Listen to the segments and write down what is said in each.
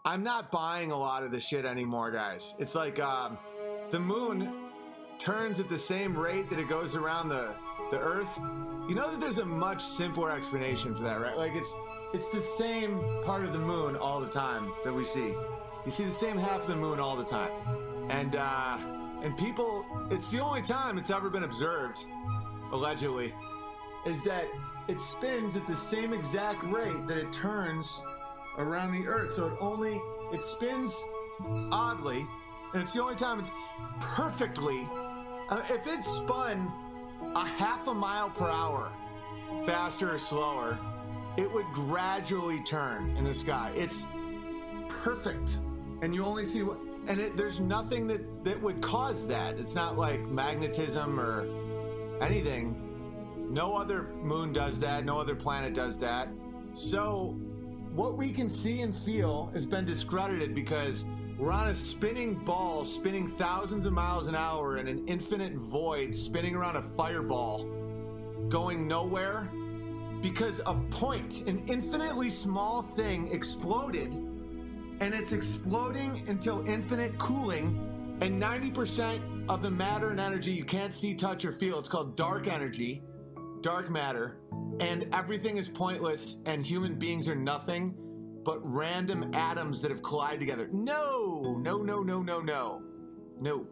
I'm not buying a lot of the shit anymore, guys. It's like the moon turns at the same rate that it goes around the Earth. You know that there's a much simpler explanation for that, right? Like it's the same part of the moon all the time that we see. You see the same half of the moon all the time, and people, it's the only time it's ever been observed, allegedly, is that it spins at the same exact rate that it turns around the Earth. So it spins oddly, and it's the only time it's perfectly. If it spun a half a mile per hour faster or slower, it would gradually turn in the sky. It's perfect, and you only see what, and there's nothing that would cause that. It's not like magnetism or anything. No other moon does that. No other planet does that. So what we can see and feel has been discredited because we're on a spinning ball, spinning thousands of miles an hour in an infinite void, spinning around a fireball, going nowhere, because a point, an infinitely small thing, exploded, and it's exploding until infinite cooling, and 90% of the matter and energy you can't see, touch, or feel, it's called dark energy, dark matter, and everything is pointless, and human beings are nothing but random atoms that have collided together. No, no, no, no, no, no. No.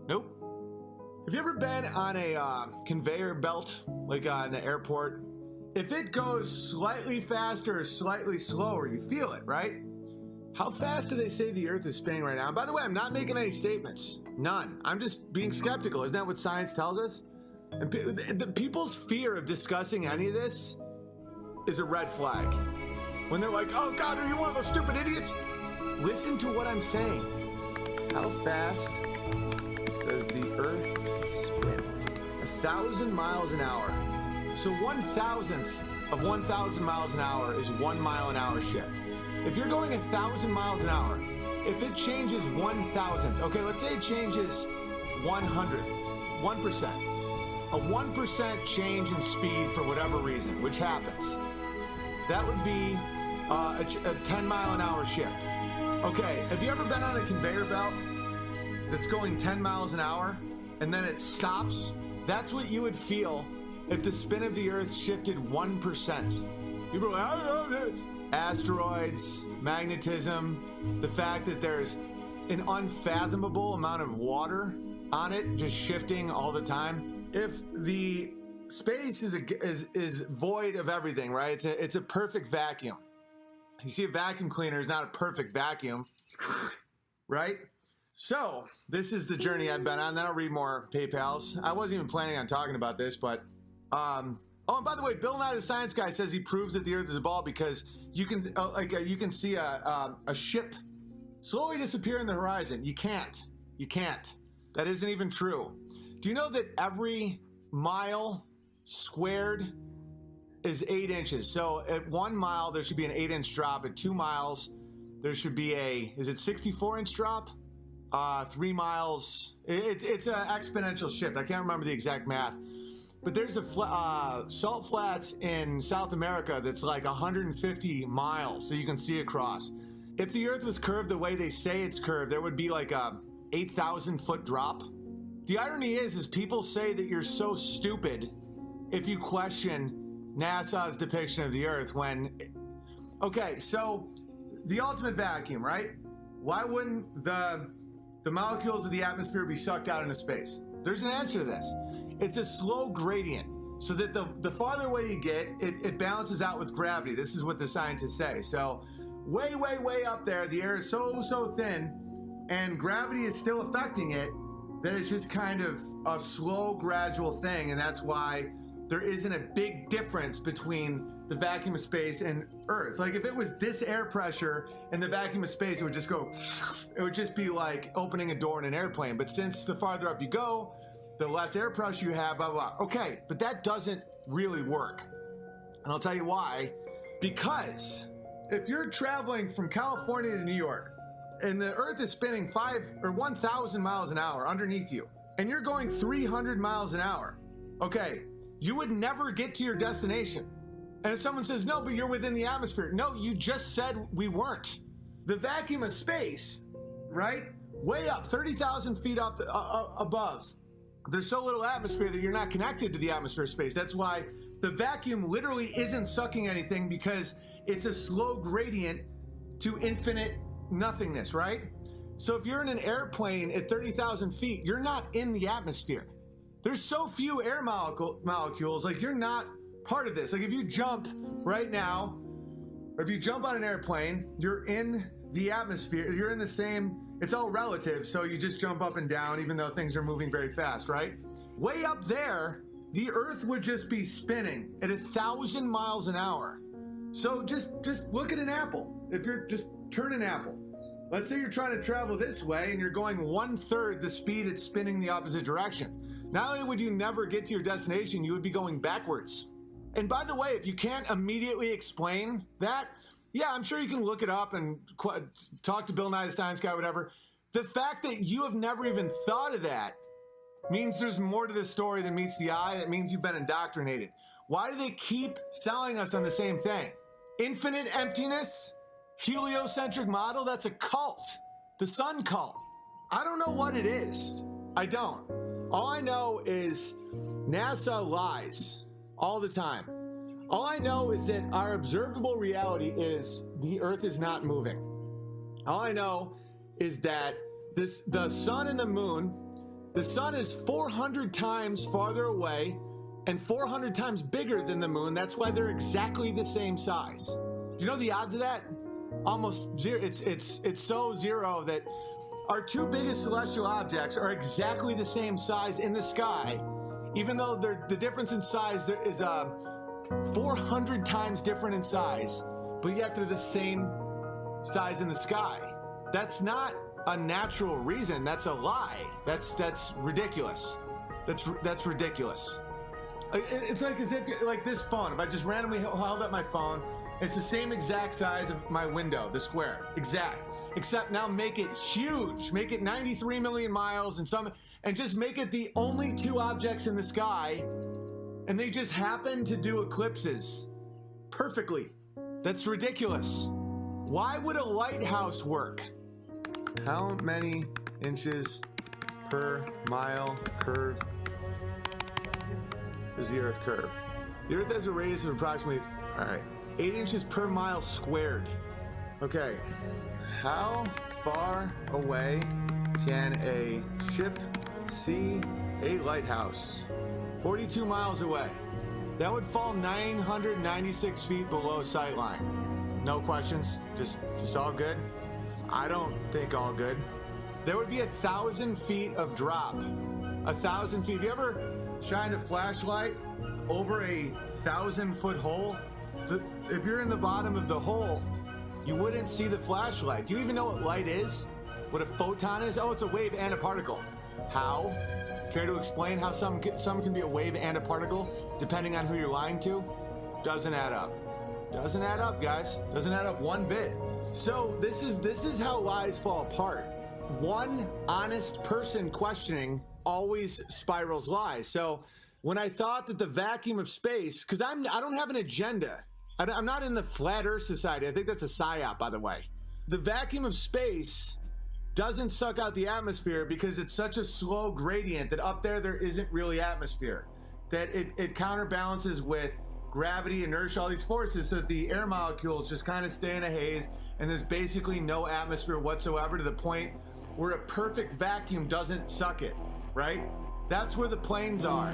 Nope. Have you ever been on a conveyor belt, like in the airport? If it goes slightly faster or slightly slower, you feel it, right? How fast do they say the Earth is spinning right now? And by the way, I'm not making any statements. None. I'm just being skeptical. Isn't that what science tells us? And the people's fear of discussing any of this is a red flag. When they're like, oh God, are you one of those stupid idiots? Listen to what I'm saying. How fast does the Earth spin? 1,000 miles an hour. So 1,000th of 1,000 miles an hour is 1 mile an hour shift. If you're going 1,000 miles an hour, if it changes 1,000th, okay, let's say it changes 100th, 1%. A 1% change in speed for whatever reason, which happens, that would be a 10 mile an hour shift. Okay, have you ever been on a conveyor belt that's going 10 miles an hour and then it stops? That's what you would feel if the spin of the Earth shifted 1%. People are like, asteroids, magnetism, the fact that there's an unfathomable amount of water on it just shifting all the time. If the space is void of everything, right? It's a perfect vacuum. You see, a vacuum cleaner is not a perfect vacuum, right? So this is the journey I've been on. Then I'll read more PayPals. I wasn't even planning on talking about this, but oh, and by the way, Bill Nye the Science Guy says he proves that the Earth is a ball because you can see a ship slowly disappear in the horizon. You can't. That isn't even true. Do you know that every mile squared is 8 inches? So at 1 mile, there should be an 8-inch drop. At 2 miles, there should be is it 64-inch drop? 3 miles, it's an exponential shift. I can't remember the exact math. But there's a salt flats in South America that's like 150 miles, so you can see across. If the Earth was curved the way they say it's curved, there would be like a 8,000-foot drop. The irony is people say that you're so stupid if you question NASA's depiction of the Earth when, okay, so the ultimate vacuum, right? Why wouldn't the molecules of the atmosphere be sucked out into space? There's an answer to this. It's a slow gradient, so that the farther away you get, it balances out with gravity. This is what the scientists say. So way, way, way up there, the air is so thin, and gravity is still affecting it, that it's just kind of a slow, gradual thing, and that's why there isn't a big difference between the vacuum of space and Earth. Like if it was this air pressure in the vacuum of space, it would just go, it would just be like opening a door in an airplane. But since the farther up you go, the less air pressure you have, blah, blah. Okay, but that doesn't really work. And I'll tell you why. Because if you're traveling from California to New York, and the Earth is spinning 1,000 miles an hour underneath you, and you're going 300 miles an hour, okay, you would never get to your destination. And if someone says, no, but you're within the atmosphere. No, you just said we weren't. the vacuum of space, right? Way up, 30,000 feet off above. There's so little atmosphere that you're not connected to the atmosphere of space. That's why the vacuum literally isn't sucking anything, because it's a slow gradient to infinite nothingness, right? So if you're in an airplane at 30,000 feet, you're not in the atmosphere. There's so few air molecules, like you're not part of this. Like if you jump right now, or if you jump on an airplane, you're in the atmosphere, you're in the same, it's all relative, so you just jump up and down even though things are moving very fast, right? Way up there, the Earth would just be spinning at 1,000 miles an hour. So just look at an apple. If you're just turn an apple. Let's say you're trying to travel this way and you're going 1/3 the speed it's spinning the opposite direction. Not only would you never get to your destination, you would be going backwards. And by the way, if you can't immediately explain that, yeah, I'm sure you can look it up and talk to Bill Nye the Science Guy, whatever. The fact that you have never even thought of that means there's more to this story than meets the eye. That means you've been indoctrinated. Why do they keep selling us on the same thing? Infinite emptiness, heliocentric model, that's a cult. The sun cult. I don't know what it is. I don't. All I know is NASA lies all the time. All I know is that our observable reality is the Earth is not moving. All I know is that the sun and the moon, the sun is 400 times farther away and 400 times bigger than the moon. That's why they're exactly the same size. Do you know the odds of that? Almost zero. It's so zero that our two biggest celestial objects are exactly the same size in the sky, even though the difference in size is 400 times different in size, but yet they're the same size in the sky. That's not a natural reason. That's a lie. That's ridiculous. That's ridiculous. It's like as if like this phone. If I just randomly held up my phone, it's the same exact size of my window, the square, exact. Except now make it huge, make it 93 million miles and just make it the only two objects in the sky, and they just happen to do eclipses perfectly. That's ridiculous. Why would a lighthouse work? How many inches per mile curve does the Earth curve? The Earth has a radius of approximately, 8 inches per mile squared. Okay, how far away can a ship see a lighthouse? 42 miles away. That would fall 996 feet below sightline. No questions, just all good? I don't think all good. There would be 1,000 feet of drop. 1,000 feet. Have you ever shined a flashlight over a 1,000-foot hole? If you're in the bottom of the hole, you wouldn't see the flashlight. Do you even know what light is? What a photon is? Oh, it's a wave and a particle. How? Care to explain how some can be a wave and a particle, depending on who you're lying to? Doesn't add up. Doesn't add up, guys. Doesn't add up one bit. So this is how lies fall apart. One honest person questioning always spirals lies. So when I thought that the vacuum of space, because I don't have an agenda. I'm not in the Flat Earth Society. I think that's a psyop, by the way. The vacuum of space doesn't suck out the atmosphere because it's such a slow gradient that up there isn't really atmosphere. That it counterbalances with gravity, inertia, all these forces, so that the air molecules just kind of stay in a haze and there's basically no atmosphere whatsoever, to the point where a perfect vacuum doesn't suck it, right? That's where the planes are.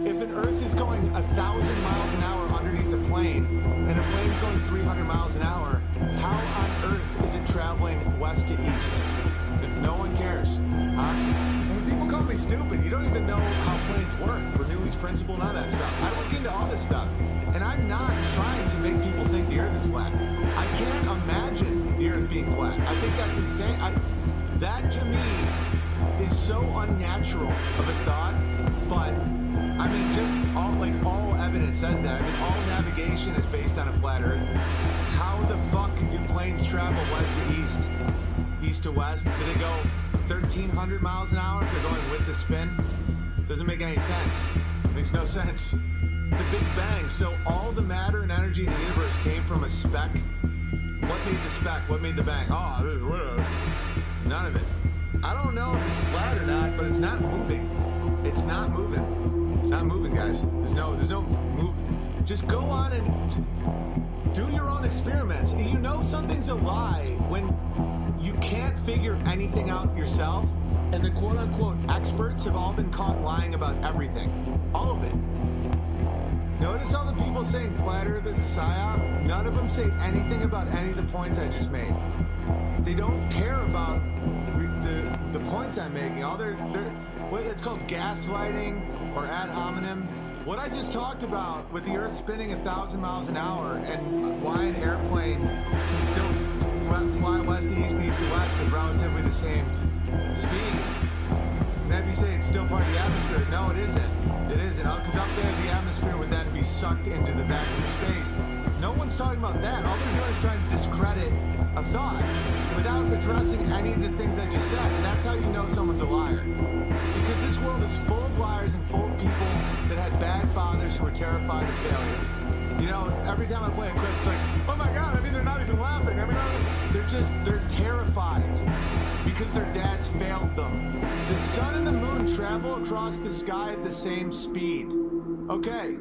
If an Earth is going 1,000 miles an hour underneath a plane, and a plane's going 300 miles an hour, how on earth is it traveling west to east? No one cares. When people call me stupid, you don't even know how planes work. Bernoulli's principle, none of that stuff. I look into all this stuff, and I'm not trying to make people think the Earth is flat. I can't imagine the Earth being flat. I think that's insane. That to me is so unnatural of a thought, but I mean, just all evidence says that. I mean, all navigation is based on a flat Earth. How the fuck do planes travel west to east, east to west? Do they go 1,300 miles an hour if they're going with the spin? Doesn't make any sense. Makes no sense. The Big Bang. So all the matter and energy in the universe came from a speck What made the spec? What made the bang? Oh, whatever. None of it. I don't know if it's flat or not, but it's not moving. It's not moving. It's not moving, guys. There's no move. Just go on and do your own experiments. You know something's a lie when you can't figure anything out yourself, and the quote-unquote experts have all been caught lying about everything. All of it. Notice all the people saying flat earth is a psyop? None of them say anything about any of the points I just made. They don't care about the points I'm making. All what it's called gaslighting or ad hominem. What I just talked about with the earth spinning 1,000 miles an hour and why an airplane can still fly west to east and east to west with relatively the same speed. And if you say it's still part of the atmosphere, no, it isn't. It isn't, because up there the atmosphere would then be sucked into the vacuum of space. No one's talking about that. All they're doing is trying to discredit a thought without addressing any of the things I just said. And that's how you know someone's a liar. Because this world is full of liars and full of people that had bad fathers who were terrified of failure. You know, every time I play a clip, it's like, oh my God, I mean, they're not even laughing. I mean, they're terrified because their dads failed them. The sun and the moon travel across the sky at the same speed. Okay,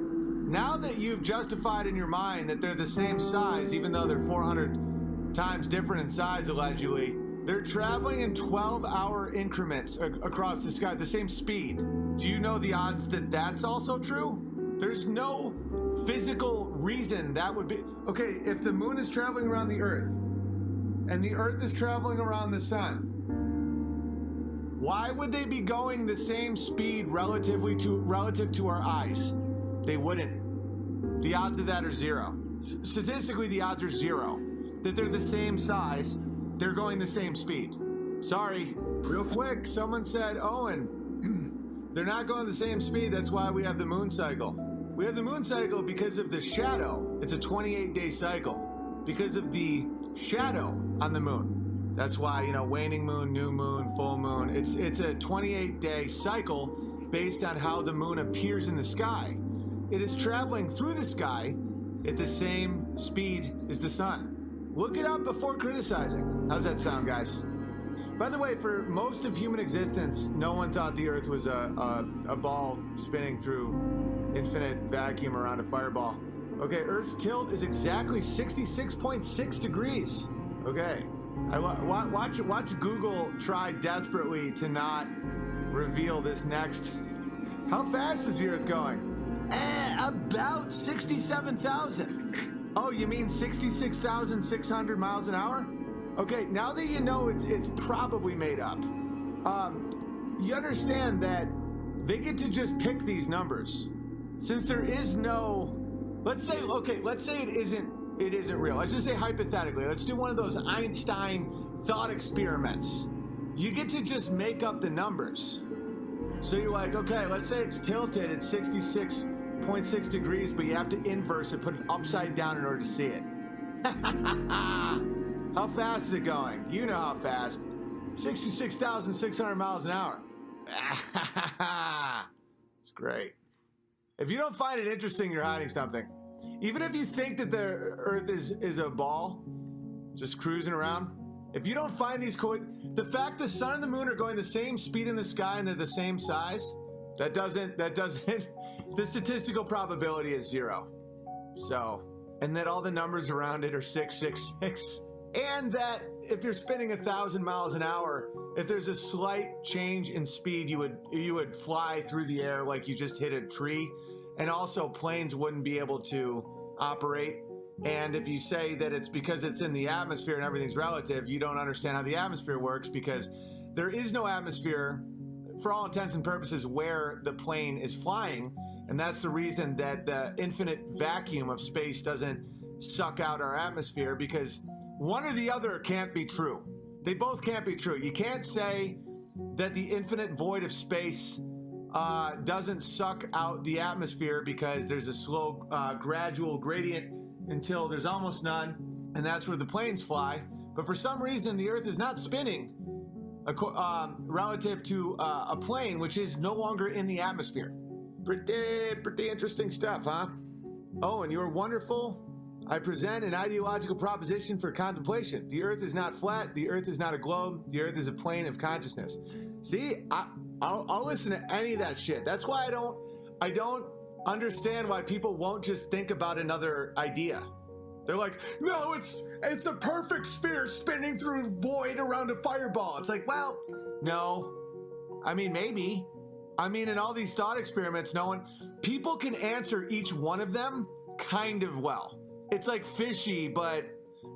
now that you've justified in your mind that they're the same size, even though they're 400 times different in size, allegedly, they're traveling in 12-hour increments across the sky at the same speed. Do you know the odds that that's also true? There's no physical reason that would be. Okay, if the moon is traveling around the earth and the earth is traveling around the sun, why would they be going the same speed relative to our eyes? They wouldn't. The odds of that are zero. Statistically, the odds are zero that they're the same size, they're going the same speed. Sorry. Real quick, someone said, Owen, they're not going the same speed, that's why we have the moon cycle. We have the moon cycle because of the shadow. It's a 28-day cycle because of the shadow on the moon. That's why, you know, waning moon, new moon, full moon. It's a 28-day cycle based on how the moon appears in the sky. It is traveling through the sky at the same speed as the sun. Look it up before criticizing. How's that sound, guys? By the way, for most of human existence, no one thought the Earth was a ball spinning through infinite vacuum around a fireball. Okay, Earth's tilt is exactly 66.6 degrees. Okay. Watch Google try desperately to not reveal this next. How fast is the Earth going? About 67,000. Oh, you mean 66,600 miles an hour? Okay, now that you know it's probably made up, you understand that they get to just pick these numbers. Since there is no, let's say it isn't real. Let's just say hypothetically, let's do one of those Einstein thought experiments. You get to just make up the numbers. So you're like, okay, let's say it's tilted at 66.6 degrees, but you have to inverse it, put it upside down in order to see it. How fast is it going? You know how fast. 66,600 miles an hour. It's great. If you don't find it interesting, you're hiding something. Even if you think that the Earth is a ball, just cruising around, if you don't find these the fact the sun and the moon are going the same speed in the sky and they're the same size, that doesn't, the statistical probability is zero. So, and that all the numbers around it are 666. And that if you're spinning 1,000 miles an hour, if there's a slight change in speed, you would fly through the air like you just hit a tree. And also planes wouldn't be able to operate. And if you say that it's because it's in the atmosphere and everything's relative, you don't understand how the atmosphere works, because there is no atmosphere for all intents and purposes where the plane is flying. And that's the reason that the infinite vacuum of space doesn't suck out our atmosphere, because one or the other can't be true. They both can't be true. You can't say that the infinite void of space doesn't suck out the atmosphere because there's a slow, gradual gradient until there's almost none, and that's where the planes fly. But for some reason, the Earth is not spinning relative to a plane, which is no longer in the atmosphere. Pretty interesting stuff, huh? Oh, and you were wonderful. I present an ideological proposition for contemplation. The earth is not flat. The earth is not a globe. The earth is a plane of consciousness. See, I'll listen to any of that shit. That's why I don't understand why people won't just think about another idea. They're like, no, it's a perfect sphere spinning through void around a fireball. It's like, well, no. I mean, maybe. I mean, in all these thought experiments, people can answer each one of them kind of well. It's like fishy, but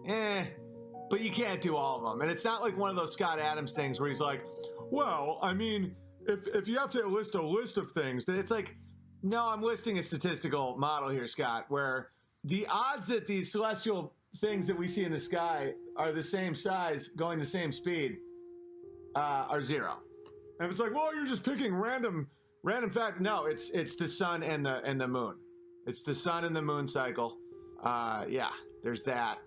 you can't do all of them. And it's not like one of those Scott Adams things where he's like, well, I mean, if you have to list a list of things, then it's like, no, I'm listing a statistical model here, Scott, where the odds that these celestial things that we see in the sky are the same size, going the same speed, are zero. And if it's like, well, you're just picking random fact. No, it's the sun and the moon. It's the sun and the moon cycle. Yeah, there's that.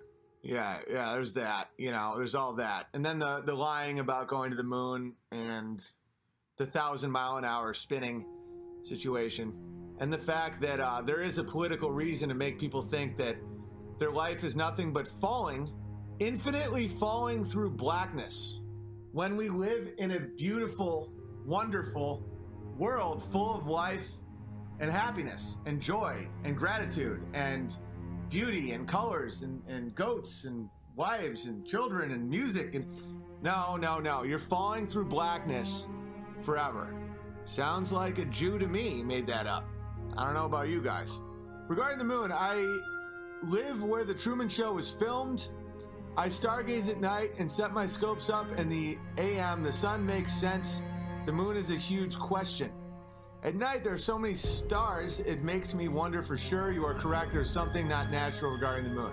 Yeah, there's that. You know, there's all that. And then the lying about going to the moon and the 1,000-mile-an-hour spinning situation. And the fact that there is a political reason to make people think that their life is nothing but falling, infinitely falling through blackness. When we live in a beautiful, wonderful world full of life and happiness and joy and gratitude and beauty and colors and goats and wives and children and music and no, you're falling through blackness forever. Sounds like a Jew to me made that up. I don't know about you guys. Regarding the moon, I live where the Truman Show was filmed. I stargaze at night and set my scopes up in the AM. The sun makes sense. The moon is a huge question. At night, there are so many stars, it makes me wonder for sure. You are correct. There's something not natural regarding the moon.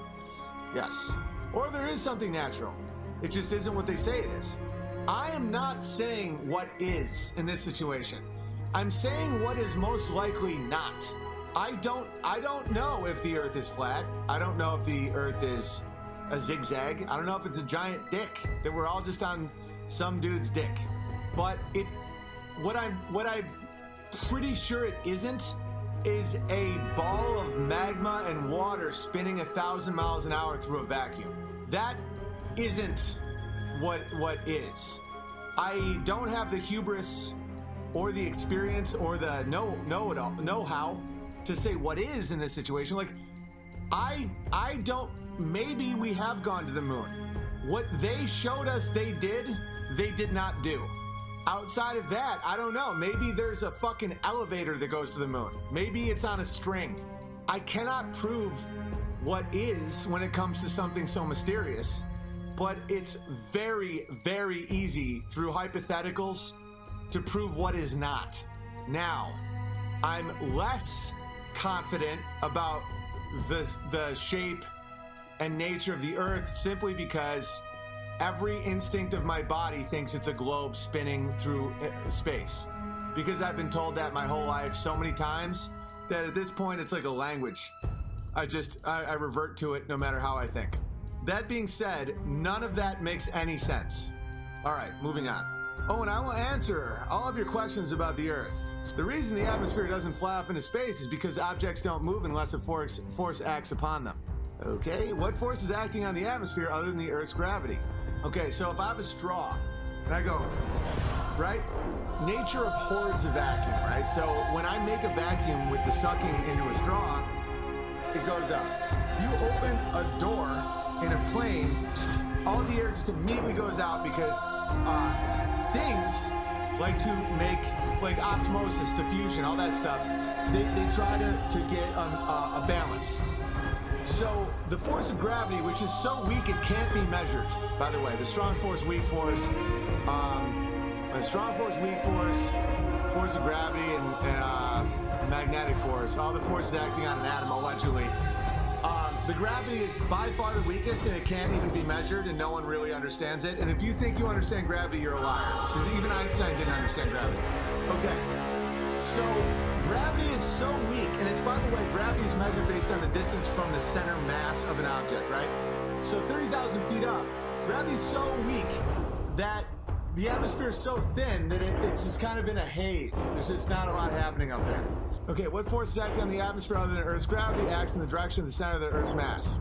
Yes. Or there is something natural. It just isn't what they say it is. I am not saying what is in this situation. I'm saying what is most likely not. I don't know if the earth is flat. I don't know if the earth is a zigzag. I don't know if it's a giant dick that we're all just on some dude's dick. But what I'm pretty sure it isn't is a ball of magma and water spinning 1,000 miles an hour through a vacuum. That isn't what is. I don't have the hubris or the experience or the know-how to say what is in this situation. Like, I don't, maybe we have gone to the moon. What they showed us they did not do. Outside of that, I don't know. Maybe there's a fucking elevator that goes to the moon. Maybe it's on a string. I cannot prove what is when it comes to something so mysterious, but it's very, very easy through hypotheticals to prove what is not. Now, I'm less confident about the shape and nature of the earth simply because every instinct of my body thinks it's a globe spinning through space. Because I've been told that my whole life so many times that at this point it's like a language. I revert to it no matter how I think. That being said, none of that makes any sense. All right, moving on. Oh, and I will answer all of your questions about the Earth. The reason the atmosphere doesn't fly up into space is because objects don't move unless a force acts upon them. Okay, what force is acting on the atmosphere other than the Earth's gravity? Okay, so if I have a straw and I go, right? Nature abhors a vacuum, right? So when I make a vacuum with the sucking into a straw, it goes up. If you open a door in a plane, all the air just immediately goes out because things like to make, like osmosis, diffusion, all that stuff, they try to get a balance. So the force of gravity, which is so weak it can't be measured, by the way, the strong force, weak force, strong force, weak force, force of gravity, and magnetic force, all the forces acting on an atom, allegedly. The gravity is by far the weakest, and it can't even be measured, and no one really understands it. And if you think you understand gravity, you're a liar, because even Einstein didn't understand gravity. Okay, so gravity is so weak, and it's, by the way, gravity is measured based on the distance from the center mass of an object, right? So 30,000 feet up, gravity is so weak that the atmosphere is so thin that it's just kind of in a haze. There's just not a lot happening up there. Okay, what force is acting on the atmosphere other than Earth's gravity acts in the direction of the center of the Earth's mass?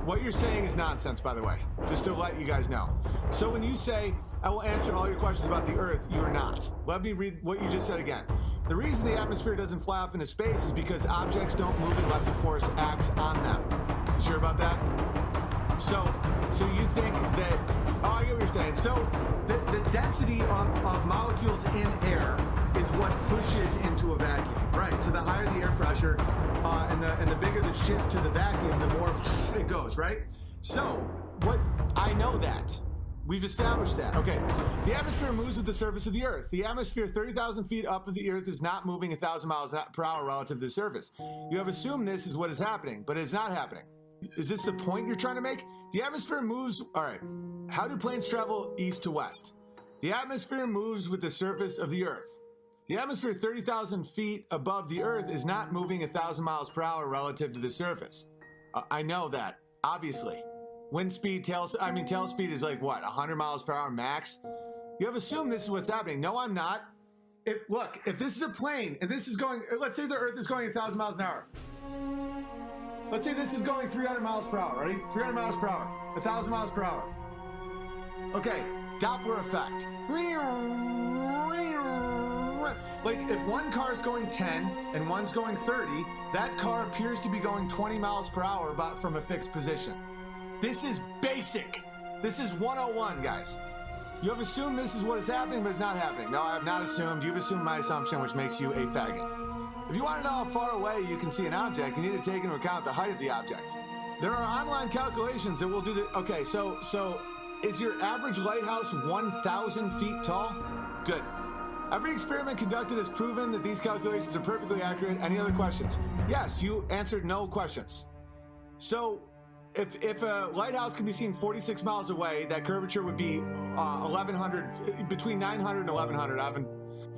What you're saying is nonsense, by the way, just to let you guys know. So when you say, I will answer all your questions about the Earth, you are not. Let me read what you just said again. The reason the atmosphere doesn't fly off into space is because objects don't move unless a force acts on them. You sure about that? So you think that, oh, I get what you're saying. So the density of molecules in air is what pushes into a vacuum, right? So the higher the air pressure and the bigger the shift to the vacuum, the more it goes, right? So what, I know that. We've established that. Okay, the atmosphere moves with the surface of the Earth. The atmosphere 30,000 feet up of the Earth is not moving 1,000 miles per hour relative to the surface. You have assumed this is what is happening, but it's not happening. Is this the point you're trying to make? The atmosphere moves, all right. How do planes travel east to west? The atmosphere moves with the surface of the Earth. The atmosphere 30,000 feet above the Earth is not moving 1,000 miles per hour relative to the surface. I know that, obviously. Wind speed, tail speed is like what, 100 miles per hour max? You have assumed this is what's happening. No, I'm not. Look, if this is a plane and this is going, let's say the Earth is going 1,000 miles an hour. Let's say this is going 300 miles per hour, ready? 300 miles per hour, 1,000 miles per hour. Okay, Doppler effect. Like if one car is going 10 and one's going 30, that car appears to be going 20 miles per hour about from a fixed position. This is basic. This is 101, guys. You have assumed this is what is happening, but it's not happening. No, I have not assumed. You've assumed my assumption, which makes you a faggot. If you want to know how far away you can see an object, you need to take into account the height of the object. There are online calculations that will do the, okay, so is your average lighthouse 1,000 feet tall? Good. Every experiment conducted has proven that these calculations are perfectly accurate. Any other questions? Yes, you answered no questions. So, if a lighthouse can be seen 46 miles away, that curvature would be 1,100, between 900 and 1,100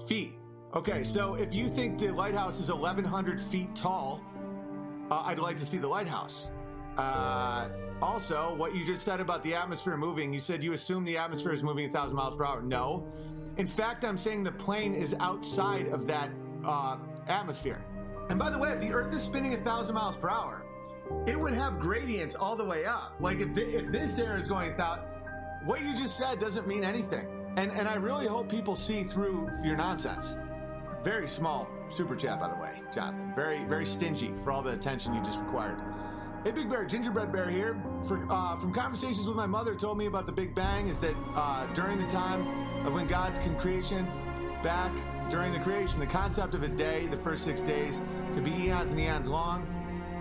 feet. Okay, so if you think the lighthouse is 1,100 feet tall, I'd like to see the lighthouse. Also, what you just said about the atmosphere moving, you said you assume the atmosphere is moving 1,000 miles per hour. No. In fact, I'm saying the plane is outside of that atmosphere. And by the way, if the Earth is spinning 1,000 miles per hour, it would have gradients all the way up. Like if this air is going 1,000, what you just said doesn't mean anything. And I really hope people see through your nonsense. Very small super chat, by the way, Jonathan. Very, very stingy for all the attention you just required. Hey, Big Bear, Gingerbread Bear here. From conversations with my mother told me about the Big Bang is that during the time of when God's creation, back during the creation, the concept of a day, the first 6 days, could be eons and eons long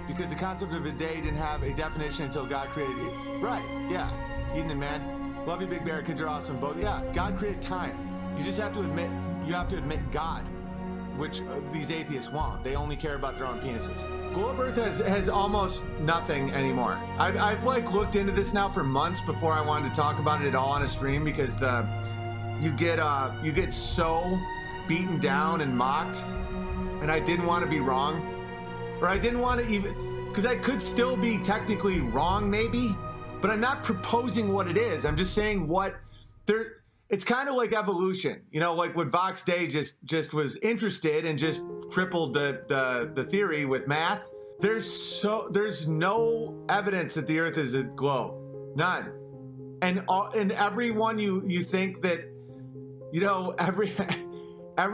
because the concept of a day didn't have a definition until God created it. Right, yeah, Eden and man. Love you, Big Bear. Kids are awesome. But yeah, God created time. You just have to admit God, which these atheists won't. They only care about their own penises. Globe Earth has almost nothing anymore. I've like looked into this now for months before I wanted to talk about it at all on a stream because you get so beaten down and mocked, and I didn't want to be wrong, or I didn't want to even, because I could still be technically wrong maybe, but I'm not proposing what it is. I'm just saying what there. It's kind of like evolution, you know, like what Vox Day just was interested and just crippled the theory with math. There's no evidence that the Earth is a globe, none. And everyone you think that, you know, every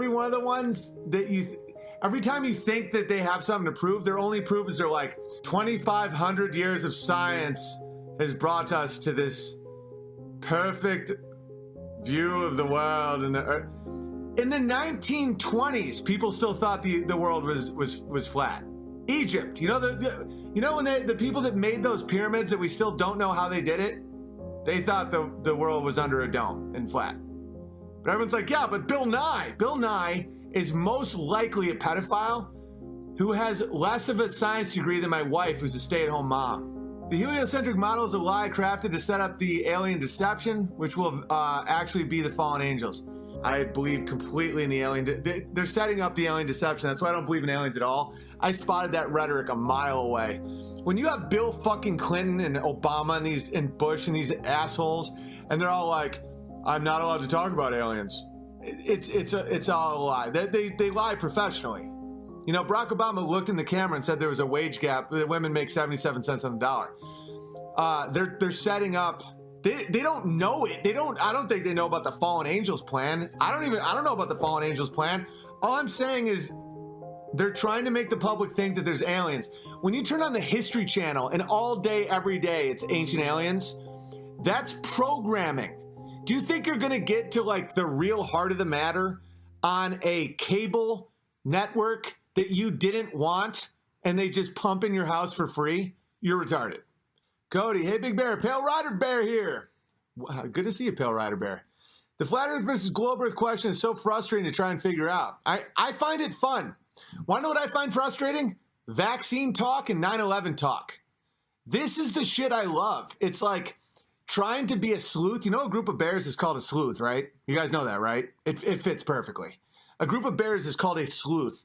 one of the ones that every time you think that they have something to prove, their only proof is they're like 2,500 years of science has brought us to this perfect view of the world and the Earth. In the 1920s, people still thought the world was flat. Egypt, you know when the people that made those pyramids that we still don't know how they did it, they thought the world was under a dome and flat. But everyone's like, yeah, but Bill Nye is most likely a pedophile who has less of a science degree than my wife, who's a stay-at-home mom. The heliocentric model is a lie crafted to set up the alien deception, which will actually be the fallen angels. I believe completely in the alien. They're setting up the alien deception. That's why I don't believe in aliens at all. I spotted that rhetoric a mile away. When you have Bill fucking Clinton and Obama and Bush and these assholes, and they're all like, "I'm not allowed to talk about aliens." It's all a lie. They lie professionally. You know, Barack Obama looked in the camera and said there was a wage gap. That women make 77 cents on the dollar. They're setting up. They don't know it. I don't think they know about the fallen angels plan. I don't know about the fallen angels plan. All I'm saying is they're trying to make the public think that there's aliens. When you turn on the History Channel and all day, every day, it's ancient aliens, that's programming. Do you think you're going to get to like the real heart of the matter on a cable network that you didn't want and they just pump in your house for free? You're retarded. Cody, hey, Big Bear, Pale Rider Bear here. Wow, good to see you, Pale Rider Bear. The Flat Earth versus Globe Earth question is so frustrating to try and figure out. I find it fun. Want to know what I find frustrating? Vaccine talk and 9/11 talk. This is the shit I love. It's like trying to be a sleuth. You know a group of bears is called a sleuth, right? You guys know that, right? It fits perfectly. A group of bears is called a sleuth.